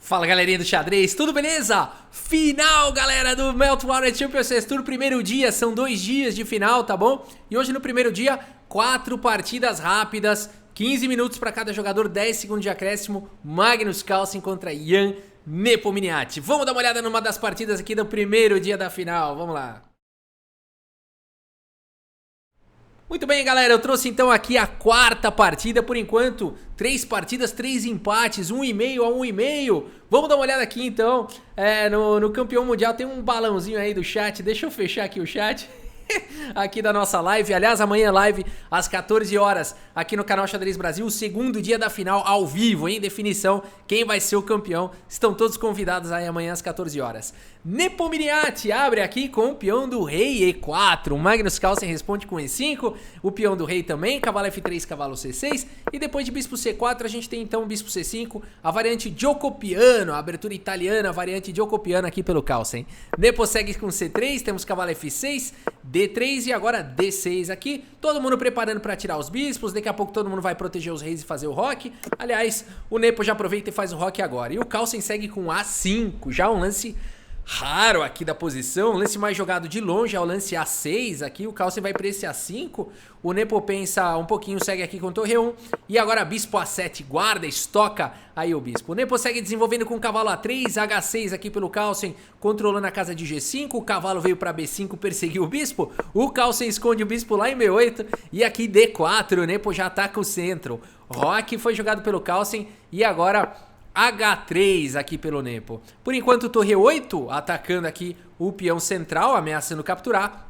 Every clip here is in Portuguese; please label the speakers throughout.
Speaker 1: Fala galerinha do xadrez, tudo beleza? Final galera do Meltwater Champions Tour, primeiro dia, são 2 dias de final, tá bom? E hoje no primeiro dia, 4 partidas rápidas, 15 minutos para cada jogador, 10 segundos de acréscimo, Magnus Carlsen contra Jan Nepomniachtchi. Vamos dar uma olhada numa das partidas aqui do primeiro dia da final, vamos lá. Muito bem, galera, eu trouxe então aqui a 4ª partida, por enquanto, 3 partidas, 3 empates, 1,5 a 1,5. Vamos dar uma olhada aqui então, no campeão mundial tem um balãozinho aí do chat, deixa eu fechar aqui o chat. Aqui da nossa live, aliás, amanhã live às 14 horas aqui no canal Xadrez Brasil, o segundo dia da final ao vivo, em definição, quem vai ser o campeão, estão todos convidados aí amanhã às 14 horas. Nepomniachtchi abre aqui com o peão do rei E4, o Magnus Carlsen responde com E5, o peão do rei também, cavalo F3, cavalo C6, e depois de bispo C4 a gente tem então o bispo C5, a variante Giocopiano, a abertura italiana, a variante Giocopiano aqui pelo Carlsen. Nepo segue com C3, temos cavalo F6, D3 e agora D6 aqui, todo mundo preparando para tirar os bispos, daqui a pouco todo mundo vai proteger os reis e fazer o roque, aliás, o Nepo já aproveita e faz o roque agora, e o Carlsen segue com A5, já um lance raro aqui da posição, o lance mais jogado de longe é o lance A6 aqui, o Carlsen vai para esse A5, o Nepo pensa um pouquinho, segue aqui com torre 1 e agora bispo A7, guarda, estoca aí o bispo. O Nepo segue desenvolvendo com o cavalo A3, H6 aqui pelo Carlsen, controlando a casa de G5, o cavalo veio para B5, perseguiu o bispo, o Carlsen esconde o bispo lá em B8 e aqui D4, o Nepo já ataca o centro, roque foi jogado pelo Carlsen e agora H3 aqui pelo Nepo. Por enquanto torre 8 atacando aqui o peão central, ameaçando capturar.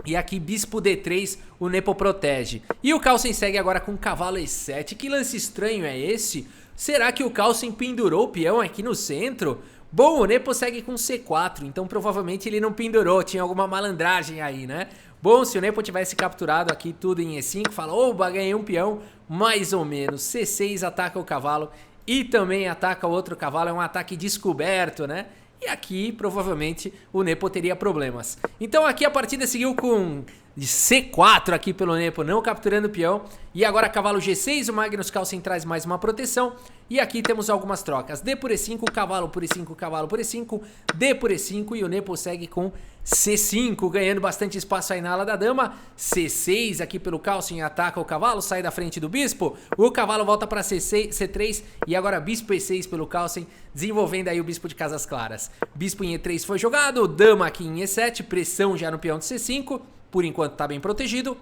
Speaker 1: E aqui bispo D3 o Nepo protege. E o Carlsen segue agora com cavalo E7. Que lance estranho é esse? Será que o Carlsen pendurou o peão aqui no centro? Bom, o Nepo segue com C4, então provavelmente ele não pendurou, tinha alguma malandragem aí, né? Bom, se o Nepo tivesse capturado aqui tudo em E5, fala, oba, ganhei um peão, mais ou menos. C6 ataca o cavalo e também ataca o outro cavalo, é um ataque descoberto, né? E aqui, provavelmente, o Nepo teria problemas. Então aqui a partida seguiu com C4 aqui pelo Nepo, não capturando o peão. E agora cavalo G6, o Magnus Carlsen traz mais uma proteção. E aqui temos algumas trocas. D por E5, cavalo por E5, cavalo por E5, D por E5 e o Nepo segue com C5, ganhando bastante espaço aí na ala da dama. C6 aqui pelo Carlsen, ataca o cavalo, sai da frente do bispo. O cavalo volta para C3 e agora bispo E6 pelo Carlsen, desenvolvendo aí o bispo de casas claras. Bispo em E3 foi jogado, dama aqui em E7, pressão já no peão de C5, por enquanto tá bem protegido.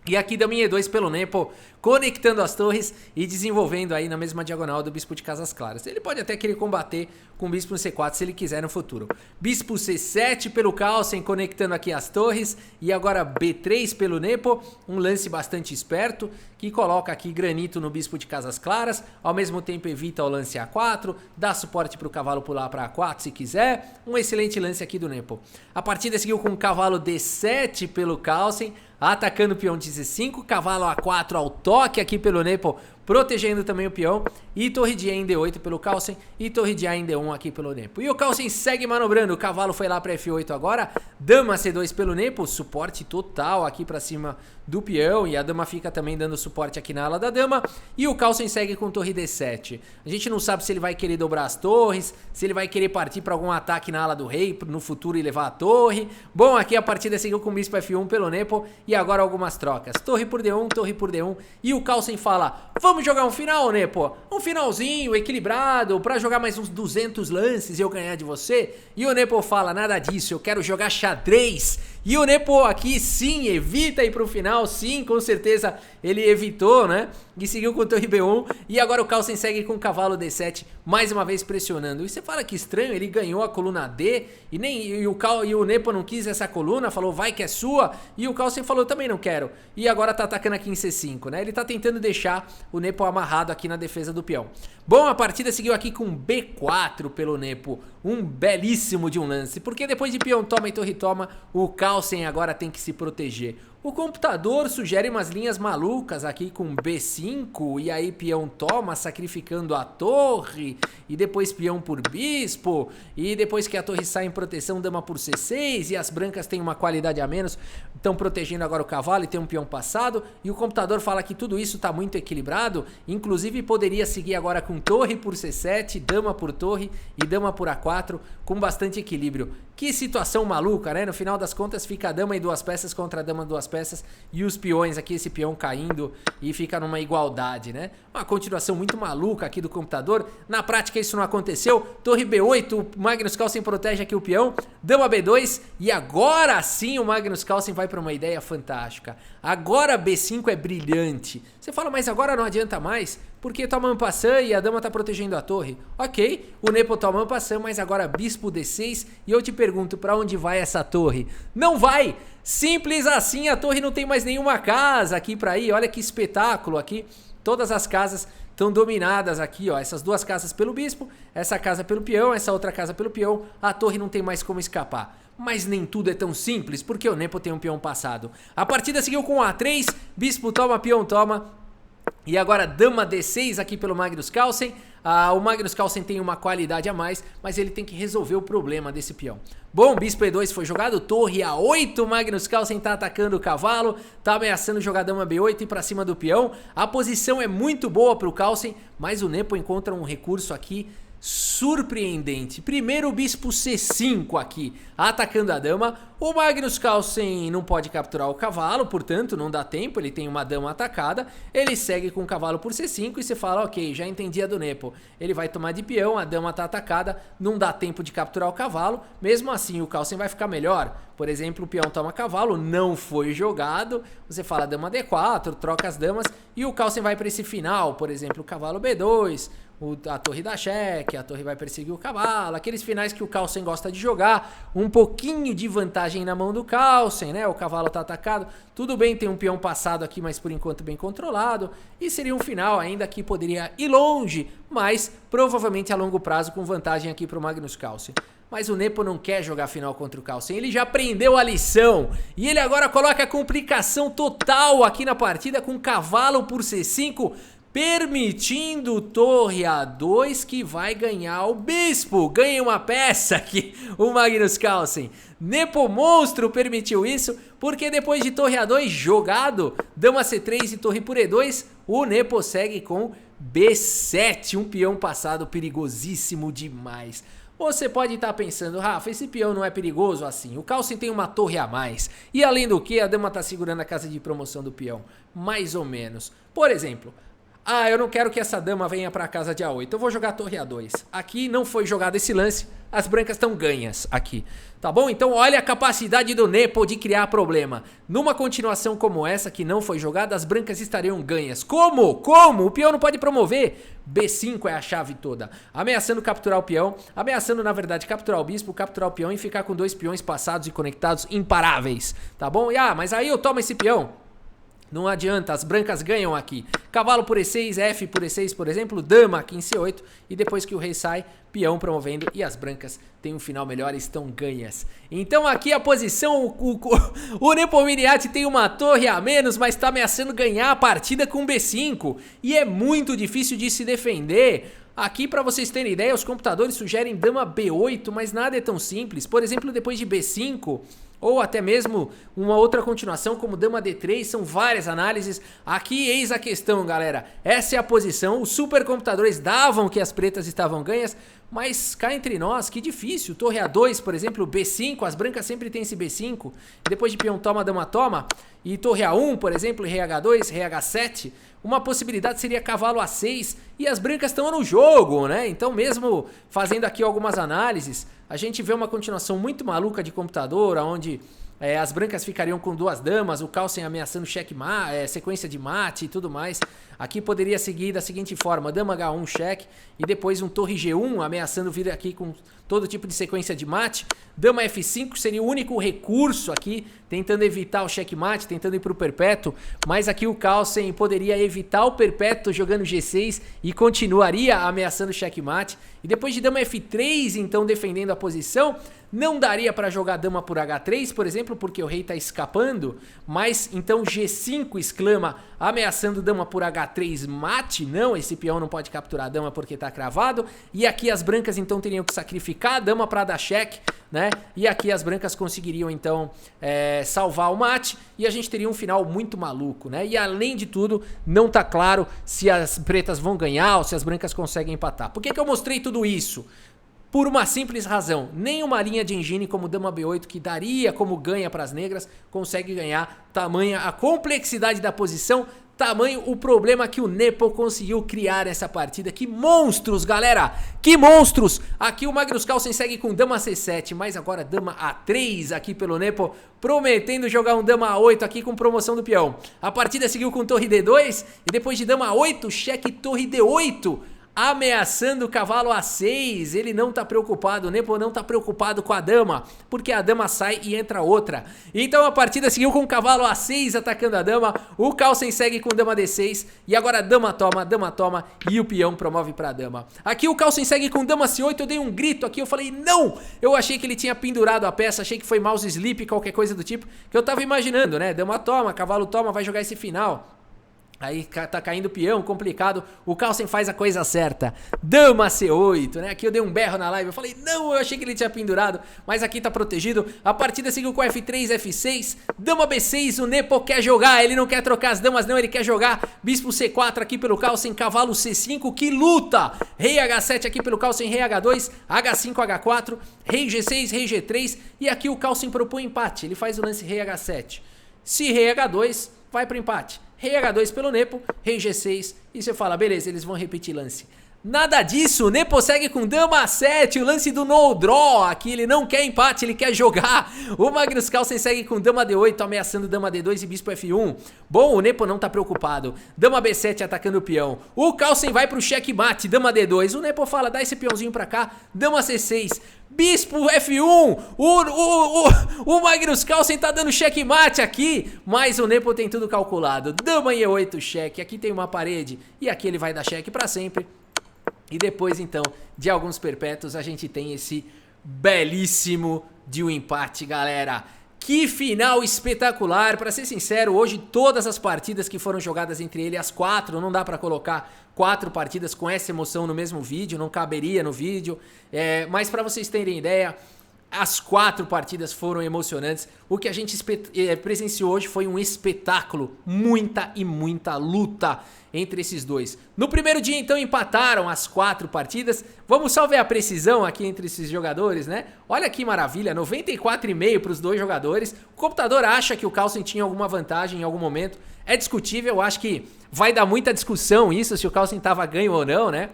Speaker 1: E aqui dama em E2 pelo Nepo, conectando as torres e desenvolvendo aí na mesma diagonal do bispo de casas claras. Ele pode até querer combater com o bispo no C4 se ele quiser no futuro. Bispo C7 pelo Carlsen, conectando aqui as torres. E agora B3 pelo Nepo, um lance bastante esperto, que coloca aqui granito no bispo de casas claras, ao mesmo tempo evita o lance A4, dá suporte para o cavalo pular para A4 se quiser. Um excelente lance aqui do Nepo. A partida seguiu com o cavalo D7 pelo Carlsen, atacando o peão de C5, cavalo A4 ao toque aqui pelo Nepo, protegendo também o peão, e torre de E em D8 pelo Carlsen, e torre de A em D1 aqui pelo Nepo. E o Carlsen segue manobrando, o cavalo foi lá para F8 agora, dama C2 pelo Nepo, suporte total aqui para cima do peão, e a dama fica também dando suporte aqui na ala da dama, e o Carlsen segue com torre D7. A gente não sabe se ele vai querer dobrar as torres, se ele vai querer partir para algum ataque na ala do rei no futuro e levar a torre. Bom, aqui a partida seguiu com o bispo F1 pelo Nepo, e agora algumas trocas. Torre por D1, e o Carlsen fala, vamos jogar um final, Nepo? Um finalzinho, equilibrado, pra jogar mais uns 200 lances e eu ganhar de você? E o Nepo fala, nada disso, eu quero jogar xadrez. E o Nepo aqui, sim, evita ir pro final, sim, com certeza ele evitou, né? E seguiu com o torre B1, e agora o Carlsen segue com o cavalo D7, mais uma vez pressionando. E você fala que estranho, ele ganhou a coluna D, e o Nepo não quis essa coluna, falou, vai que é sua, e o Carlsen falou, também não quero. E agora tá atacando aqui em C5, né? Ele tá tentando deixar o Nepo amarrado aqui na defesa do peão. Bom, a partida seguiu aqui com B4 pelo Nepo, um belíssimo de um lance, porque depois de peão toma e torre toma, o Carlsen agora tem que se proteger. O computador sugere umas linhas malucas aqui com B5, e aí peão toma, sacrificando a torre, e depois peão por bispo, e depois que a torre sai em proteção, dama por C6, e as brancas têm uma qualidade a menos, estão protegendo agora o cavalo e tem um peão passado, e o computador fala que tudo isso está muito equilibrado, inclusive poderia seguir agora com torre por C7, dama por torre e dama por A4, com bastante equilíbrio. Que situação maluca, né? No final das contas fica a dama e duas peças contra a dama e duas peças e os peões aqui, esse peão caindo e fica numa igualdade, né? Uma continuação muito maluca aqui do computador. Na prática isso não aconteceu. Torre B8, o Magnus Carlsen protege aqui o peão. Dama B2 e agora sim o Magnus Carlsen vai para uma ideia fantástica. Agora B5 é brilhante. Você fala, mas agora não adianta mais? Porque toma en passant e a dama tá protegendo a torre. Ok, o Nepo toma en passant, mas agora bispo D6 e eu te pergunto, pra onde vai essa torre? Não vai! Simples assim, a torre não tem mais nenhuma casa aqui pra ir. Olha que espetáculo aqui. Todas as casas estão dominadas aqui, ó. Essas duas casas pelo bispo, essa casa pelo peão, essa outra casa pelo peão. A torre não tem mais como escapar. Mas nem tudo é tão simples, porque o Nepo tem um peão passado. A partida seguiu com A3, bispo toma, peão toma. E agora dama D6 aqui pelo Magnus Carlsen. O Magnus Carlsen tem uma qualidade a mais, mas ele tem que resolver o problema desse peão. Bom, bispo E2 foi jogado, torre A8, Magnus Carlsen tá atacando o cavalo, tá ameaçando jogar dama B8 e pra cima do peão. A posição é muito boa pro Carlsen, mas o Nepo encontra um recurso aqui surpreendente. Primeiro o bispo C5 aqui, atacando a dama. O Magnus Carlsen não pode capturar o cavalo, portanto não dá tempo, ele tem uma dama atacada. Ele segue com o cavalo por C5 e você fala, ok, já entendi a do Nepo. Ele vai tomar de peão, a dama tá atacada, não dá tempo de capturar o cavalo. Mesmo assim o Carlsen vai ficar melhor. Por exemplo, o peão toma cavalo, não foi jogado. Você fala dama D4, troca as damas e o Carlsen vai para esse final. Por exemplo, o cavalo B2, a torre dá cheque, a torre vai perseguir o cavalo, aqueles finais que o Carlsen gosta de jogar, um pouquinho de vantagem na mão do Carlsen, né? O cavalo tá atacado, tudo bem, tem um peão passado aqui, mas por enquanto bem controlado, e seria um final ainda que poderia ir longe, mas provavelmente a longo prazo com vantagem aqui pro Magnus Carlsen. Mas o Nepo não quer jogar final contra o Carlsen, ele já aprendeu a lição, e ele agora coloca a complicação total aqui na partida com cavalo por C5, permitindo torre A2 que vai ganhar o bispo. Ganha uma peça aqui o Magnus Carlsen. Nepo Monstro permitiu isso porque depois de torre A2 jogado, dama C3 e torre por E2, o Nepo segue com B7, um peão passado perigosíssimo demais. Você pode estar pensando, Rafa, esse peão não é perigoso assim, o Carlsen tem uma torre a mais, e além do que a dama está segurando a casa de promoção do peão, mais ou menos. Por exemplo, eu não quero que essa dama venha para casa de A8, eu vou jogar torre A2. Aqui não foi jogado esse lance, as brancas estão ganhas aqui, tá bom? Então olha a capacidade do Nepo de criar problema. Numa continuação como essa, que não foi jogada, as brancas estariam ganhas. Como? Como? O peão não pode promover. B5 é a chave toda. Ameaçando capturar o peão, ameaçando na verdade capturar o bispo, capturar o peão e ficar com dois peões passados e conectados imparáveis, tá bom? E mas aí eu tomo esse peão. Não adianta, as brancas ganham aqui. Cavalo por E6, F por E6, por exemplo, dama aqui em C8. E depois que o rei sai, peão promovendo e as brancas têm um final melhor e estão ganhas. Então aqui a posição, o Nepomniachtchi tem uma torre a menos, mas está ameaçando ganhar a partida com B5. E é muito difícil de se defender. Aqui, para vocês terem ideia, os computadores sugerem dama B8, mas nada é tão simples. Por exemplo, depois de B5, ou até mesmo uma outra continuação como dama D3, são várias análises. Aqui eis a questão, galera. Essa é a posição. Os supercomputadores davam que as pretas estavam ganhas, mas cá entre nós, que difícil. Torre A2, por exemplo, B5, as brancas sempre têm esse B5. Depois de peão toma, dama toma. E torre A1, por exemplo, rei H2, rei H7. Uma possibilidade seria cavalo A6 e as brancas estão no jogo, né? Então mesmo fazendo aqui algumas análises, a gente vê uma continuação muito maluca de computador, onde as brancas ficariam com duas damas, o Carlsen ameaçando sequência de mate e tudo mais. Aqui poderia seguir da seguinte forma, dama H1 cheque e depois um torre G1 ameaçando vir aqui com todo tipo de sequência de mate. Dama F5 seria o único recurso aqui, tentando evitar o checkmate, tentando ir para o perpétuo, mas aqui o Carlsen poderia evitar o perpétuo jogando G6 e continuaria ameaçando o checkmate. E depois de dama F3, então defendendo a posição, Não daria para jogar dama por H3, por exemplo, porque o rei tá escapando, mas então G5 exclama, ameaçando dama por H3 mate. Não, esse peão não pode capturar a dama porque tá cravado. E aqui as brancas então teriam que sacrificar a dama para dar cheque, né? E aqui as brancas conseguiriam então salvar o mate e a gente teria um final muito maluco, né? E além de tudo, não tá claro se as pretas vão ganhar ou se as brancas conseguem empatar. Por que que eu mostrei tudo isso? Por uma simples razão, nenhuma linha de engine como dama B8 que daria como ganha para as negras consegue ganhar, tamanha a complexidade da posição, tamanho o problema que o Nepo conseguiu criar nessa partida. Que monstros, galera! Que monstros! Aqui o Magnus Carlsen segue com dama C7, mas agora dama A3 aqui pelo Nepo, prometendo jogar um dama A8 aqui com promoção do peão. A partida seguiu com torre D2 e depois de dama A8, cheque torre D8. Ameaçando o cavalo A6, ele não tá preocupado, o Nepo não tá preocupado com a dama, porque a dama sai e entra outra. Então a partida seguiu com o cavalo A6 atacando a dama, o Carlsen segue com dama D6, e agora dama toma, e o peão promove pra dama. Aqui o Carlsen segue com dama C8, eu dei um grito aqui, eu falei não! Eu achei que ele tinha pendurado a peça, achei que foi mouse sleep, qualquer coisa do tipo, que eu tava imaginando, né? Dama toma, cavalo toma, vai jogar esse final. Aí tá caindo o peão, complicado. O Carlsen faz a coisa certa. Dama C8, né? Aqui eu dei um berro na live. Eu falei, não, eu achei que ele tinha pendurado. Mas aqui tá protegido. A partida seguiu com F3, F6. Dama B6, o Nepo quer jogar. Ele não quer trocar as damas, não. Ele quer jogar. Bispo C4 aqui pelo Carlsen. Cavalo C5, que luta! Rei H7 aqui pelo Carlsen. Rei H2, H5, H4. Rei G6, Rei G3. E aqui o Carlsen propõe empate. Ele faz o lance Rei H7. Se Rei H2, vai pro empate. Rei H2 pelo Nepo, Rei G6, e você fala, beleza, eles vão repetir lance. Nada disso, o Nepo segue com dama A7, o lance do no draw, aqui ele não quer empate, ele quer jogar. O Magnus Carlsen segue com dama D8, ameaçando dama D2 e bispo F1. Bom, o Nepo não tá preocupado, dama B7 atacando o peão. O Carlsen vai pro checkmate, dama D2, o Nepo fala, dá esse peãozinho pra cá, dama C6. Bispo F1, o Magnus Carlsen tá dando checkmate aqui, mas o Nepo tem tudo calculado. Dama E8 cheque, aqui tem uma parede e aqui ele vai dar cheque pra sempre. E depois então de alguns perpétuos a gente tem esse belíssimo de um empate, galera. Que final espetacular, pra ser sincero, hoje todas as partidas que foram jogadas entre ele, as 4, não dá pra colocar 4 partidas com essa emoção no mesmo vídeo, não caberia no vídeo, mas pra vocês terem ideia, as 4 partidas foram emocionantes. O que a gente presenciou hoje foi um espetáculo, muita e muita luta entre esses dois. No primeiro dia, então, empataram as 4 partidas. Vamos só ver a precisão aqui entre esses jogadores, né? Olha que maravilha, 94,5 para os dois jogadores. O computador acha que o Carlsen tinha alguma vantagem em algum momento. É discutível, eu acho que vai dar muita discussão isso, se o Carlsen estava ganho ou não, né?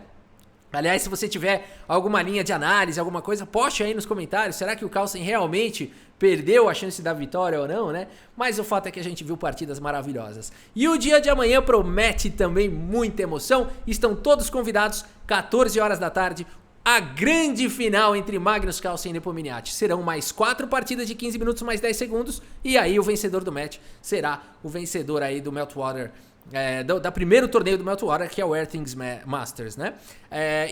Speaker 1: Aliás, se você tiver alguma linha de análise, alguma coisa, poste aí nos comentários. Será que o Carlsen realmente perdeu a chance da vitória ou não, né? Mas o fato é que a gente viu partidas maravilhosas. E o dia de amanhã promete também muita emoção. Estão todos convidados, 14 horas da tarde, a grande final entre Magnus Carlsen e Nepo Miniatti. Serão mais 4 partidas de 15 minutos mais 10 segundos. E aí o vencedor do match será o vencedor aí do Meltwater. Da primeiro torneio do Meltwater, que é o Earthings Masters, né?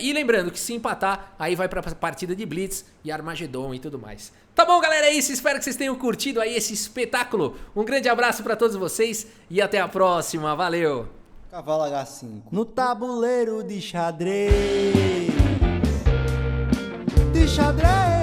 Speaker 1: E lembrando que se empatar, aí vai pra partida de Blitz e Armageddon e tudo mais. Tá bom, galera, é isso. Espero que vocês tenham curtido aí esse espetáculo. Um grande abraço pra todos vocês e até a próxima. Valeu!
Speaker 2: Cavalo H5. No tabuleiro de xadrez. De xadrez.